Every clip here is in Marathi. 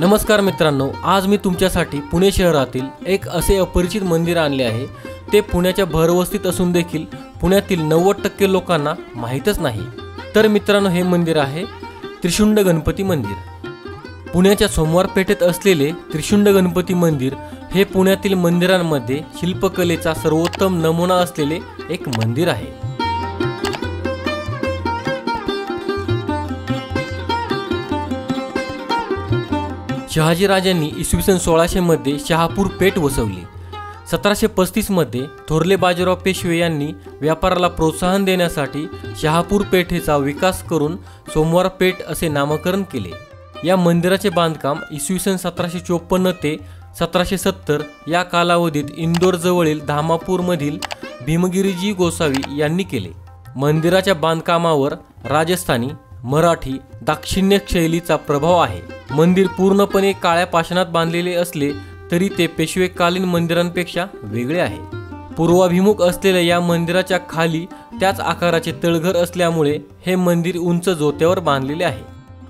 नमस्कार मित्रांनो, आज मी तुमच्यासाठी पुणे शहरातील एक असे अपरिचित मंदिर आणले आहे। ते पुण्याच्या भरवस्तीत असून देखील पुण्यातील 90% लोकांना माहीतच नाही। तर मित्रांनो, हे मंदिर आहे त्रिशुंड गणपती मंदिर। पुण्याच्या सोमवार पेठेत असलेले त्रिशुंड गणपती मंदिर हे पुण्यातील मंदिरांमध्ये शिल्पकलेचा सर्वोत्तम नमुना असलेले एक मंदिर आहे। शहाजी राजांनी इसवी सन 1600 मध्ये शहापूर पेठ वसवली। 1735 मध्ये थोरले बाजीराव पेशवे यांनी व्यापाराला प्रोत्साहन देण्यासाठी शहापूर पेठेचा विकास करून सोमवार पेठ असे नामकरण केले। या मंदिराचे बांधकाम इसवी सन 1754 ते 1770 या कालावधीत इंदोर जवळील धामापूर मधील भीमगिरीजी गोसावी यांनी केले। मंदिराच्या बांधकामावर राजस्थानी, मराठी, दाक्षिण्य शैलीचा प्रभाव आहे। मंदिर पूर्णपणे काळ्या पाषाणात बांधलेले असले तरी ते पेशवेकालीन मंदिरांपेक्षा वेगळे आहे। पूर्वाभिमुख असलेल्या या मंदिराच्या खाली त्याच आकाराचे तळघर असल्यामुळे हे मंदिर उंच जोत्यावर बांधलेले आहे।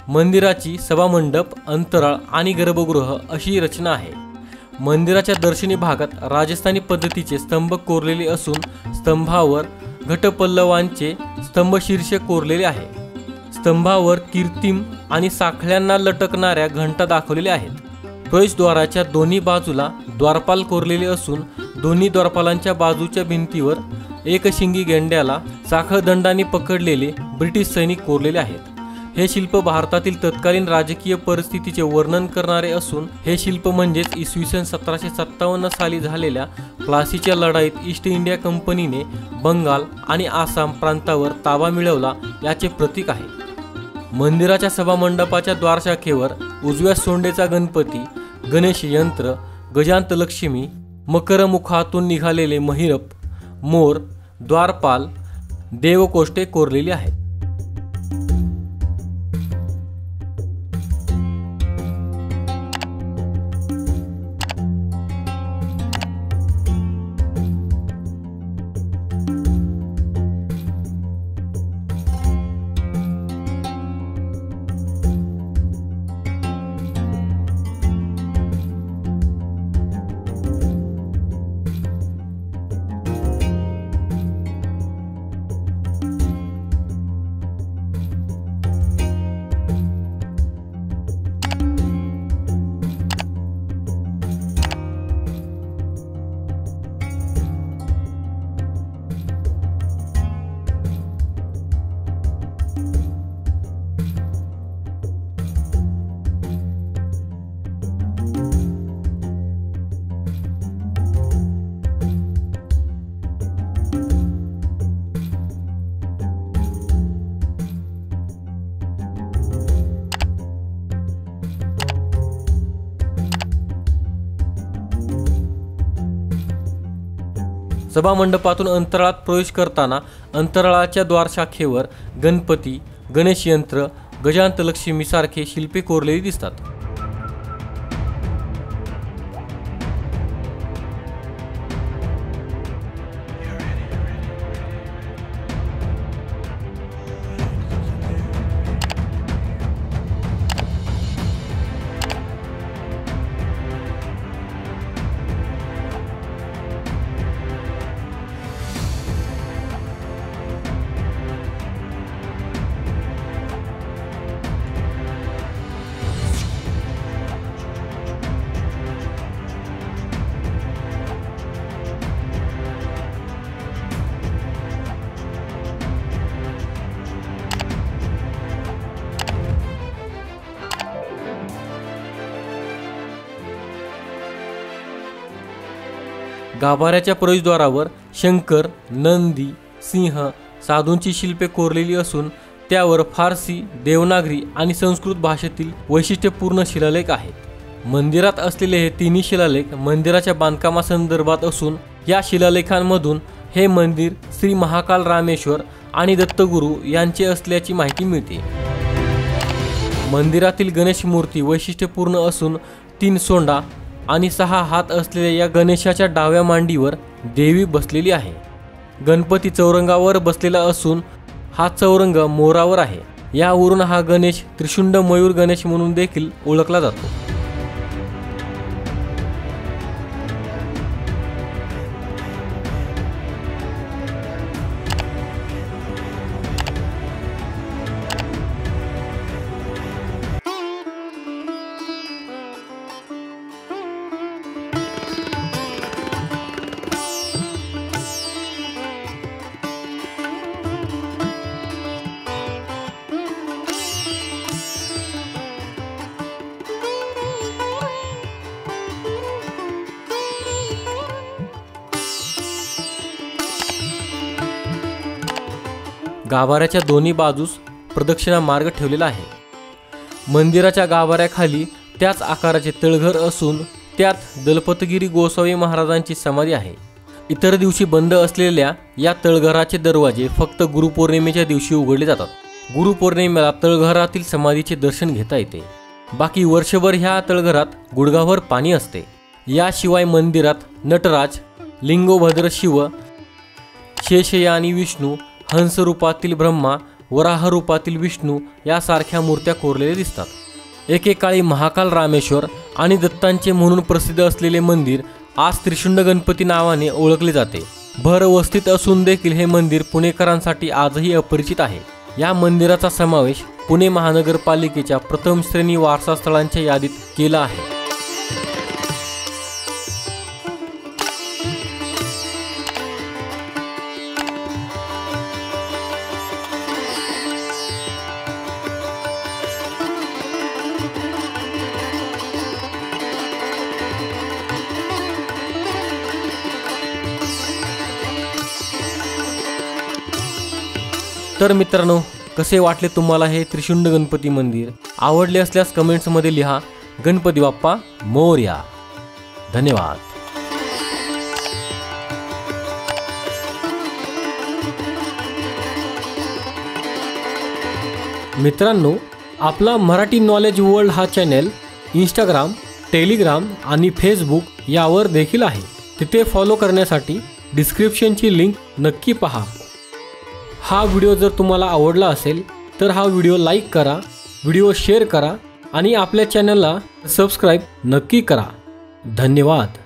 मंदिराची सभामंडप, अंतराळ आणि गर्भगृह अशी रचना आहे। मंदिराच्या दर्शनी भागात राजस्थानी पद्धतीचे स्तंभ कोरलेले असून स्तंभावर घटपल्लवांचे स्तंभशीर्ष कोरलेले आहे। स्तंभावर कीर्तिम आणि साखळ्यांना लटकणाऱ्या घंटा दाखवलेल्या आहेत। प्रवेशद्वाराच्या दोन्ही बाजूला द्वारपाल कोरलेले असून दोन्ही द्वारपालांच्या बाजूच्या भिंतीवर एकशिंगी गेंड्याला साखळदंडाने पकडलेले ब्रिटिश सैनिक कोरलेले आहेत। हे शिल्प भारतातील तत्कालीन राजकीय परिस्थितीचे वर्णन करणारे असून हे शिल्प म्हणजेच इसवी सन 1757 साली झालेल्या प्लासीच्या लढाईत ईस्ट इंडिया कंपनीने बंगाल आणि आसाम प्रांतावर ताबा मिळवला याचे प्रतीक आहे। मंदिराच्या सभामंडपाच्या द्वारशाखेवर उजव्या सोंडेचा गणपती, गणेश यंत्र, गजांत लक्ष्मी, मकरमुखातून निघालेले महिरप, मोर, द्वारपाल, देवकोष्ठे कोरलेली आहेत। सभामंडपातून अंतराळात प्रवेश करताना अंतराळाच्या द्वारशाखेवर गणपती, गणेश यंत्र, गजांत लक्ष्मी सारखे शिल्पे कोरलेली दिसतात। गाभाऱ्याच्या प्रवेशद्वारावर शंकर, नंदी, सिंह, साधूंची शिल्पे कोरलेली असून त्यावर फारसी, देवनागरी आणि संस्कृत भाषेतील वैशिष्ट्यपूर्ण शिलालेख आहेत। मंदिरात असलेले हे तिन्ही शिलालेख मंदिराच्या बांधकामासंदर्भात असून या शिलालेखांमधून हे मंदिर श्री महाकाल रामेश्वर आणि दत्तगुरू यांचे असल्याची माहिती मिळते। मंदिरातील गणेश मूर्ती वैशिष्ट्यपूर्ण असून 3 सोंडा आणि 6 हात असलेल्या या गणेशाच्या डाव्या मांडीवर देवी बसलेली आहे। गणपती चौरंगावर बसलेला असून हा चौरंग मोरावर आहे। यावरून हा गणेश त्रिशुंड मयूर गणेश म्हणून देखील ओळखला जातो। गाभाऱ्याच्या दोन्ही बाजूस प्रदक्षिणा मार्ग ठेवलेला आहे। मंदिराच्या गाभाऱ्याखाली त्याच आकाराचे तळघर असून त्यात दलपतगिरी गोसावी महाराजांची समाधी आहे। इतर दिवशी बंद असलेल्या या तळघराचे दरवाजे फक्त गुरुपौर्णिमेच्या दिवशी उघडले जातात। गुरुपौर्णिमेला तळघरातील समाधीचे दर्शन घेता येते। बाकी वर्षभर ह्या तळघरात गुडघाभर पाणी असते। याशिवाय मंदिरात नटराज, लिंगोभद्र शिव, शेषयानी विष्णू, हंस रूपातील ब्रह्मा, वराह रूपातील विष्णू यासारख्या मूर्त्या कोरलेल्या दिसतात। एकेकाळी महाकाल रामेश्वर आणि दत्तांचे म्हणून प्रसिद्ध असलेले मंदिर आज त्रिशुंड गणपती नावाने ओळखले जाते। भरवस्तीत असून देखील हे मंदिर पुणेकरांसाठी आजही अपरिचित आहे। या मंदिराचा समावेश पुणे महानगरपालिकेच्या प्रथम श्रेणी वारसा स्थळांच्या यादीत केला आहे। तर मित्रांनो, कसे वाटले तुम्हाला हे त्रिशुंड गणपती मंदिर? आवडले असल्यास कमेंट्समध्ये लिहा। गणपती बाप्पा मोरया। धन्यवाद। मित्रांनो, आपला मराठी नॉलेज वर्ल्ड हा चॅनल इंस्टाग्राम, टेलिग्राम आणि फेसबुक यावर देखील आहे। तिथे फॉलो करण्यासाठी डिस्क्रिप्शनची लिंक नक्की पहा। हा व्हिडिओ जर तुम्हाला आवडला असेल तर हा व्हिडिओ लाईक करा, व्हिडिओ शेअर करा आणि आपल्या चॅनलला सबस्क्राईब नक्की करा। धन्यवाद।